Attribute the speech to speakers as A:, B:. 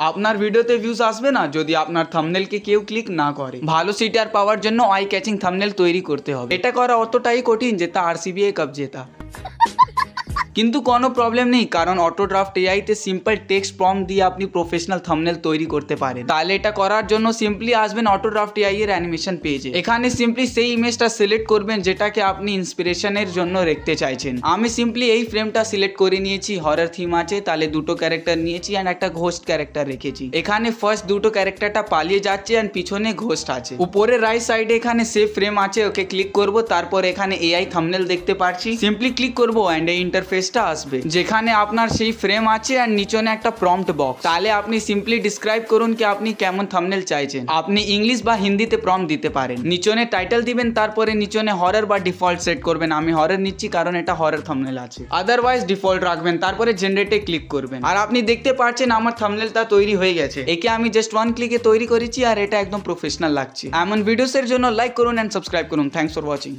A: আপনার ভিডিওতে ভিউজ আসবে না যদি আপনার থাম্বনেলকে কেউ ক্লিক না করে। ভালো সিটিআর পাওয়ার জন্য আই ক্যাচিং থাম্বনেল তৈরি করতে হবে। এটা করা অতটাই কঠিন যেটা আরসিবি কাপ জেতা। কিন্তু কোনো প্রবলেম নেই, কারণ অটোড্রাফট এআইতে সিম্পল টেক্সট প্রম্পট দিয়ে আপনি প্রফেশনাল থাম্বনেল তৈরি করতে পারেন। তাহলে এটা করার জন্য সিম্পলি আসবেন অটোড্রাফট এআই এর অ্যানিমেশন পেজে। এখানে সিম্পলি সেই ইমেজটা সিলেক্ট করবেন যেটাকে আপনি ইন্সপিরেশনের জন্য রাখতে চাইছেন। আমি সিম্পলি এই ফ্রেমটা সিলেক্ট করে নিয়েছি, হরর থিম আছে, তাহলে দুটো ক্যারেক্টার নিয়েছি অ্যান্ড একটা ঘোস্ট ক্যারেক্টার রেখেছি। এখানে ফার্স্ট দুটো ক্যারেক্টারটা পালিয়ে যাচ্ছে অ্যান্ড পিছনে ঘোস্ট আছে। উপরে রাইট সাইডে এখানে সেভ ফ্রেম আছে, ওকে ক্লিক করব। তারপর এখানে এআই থাম্বনেল দেখতে পাচ্ছি, সিম্পলি ক্লিক করব অ্যান্ড এই ইন্টারফেসটা আসবে যেখানে আপনার সেই ফ্রেম আছে আর নিচনে একটা প্রম্পট বক্স। তাহলে আপনি সিম্পলি ডিসক্রাইব করুন কি আপনি কেমন থাম্বনেল চাইছেন। আপনি ইংলিশ বা হিন্দিতে প্রম্পট দিতে পারেন। নিচনে টাইটেল দিবেন, তারপরে নিচনে হরর বা ডিফল্ট সেট করবেন। আমি হরর নিচ্ছি কারণ এটা হরর থাম্বনেল আছে, আদারওয়াইজ ডিফল্ট রাখবেন। তারপরে জেনারেটে ক্লিক করবেন আর আপনি দেখতে পাচ্ছেন আমার থাম্বনেলটা তৈরি হয়ে গেছে। একে আমি জাস্ট ওয়ান ক্লিকে তৈরি করেছি আর এটা একদম প্রফেশনাল লাগছে। এমন ভিডিওসের জন্য লাইক করুন এন্ড সাবস্ক্রাইব করুন। Thanks for watching.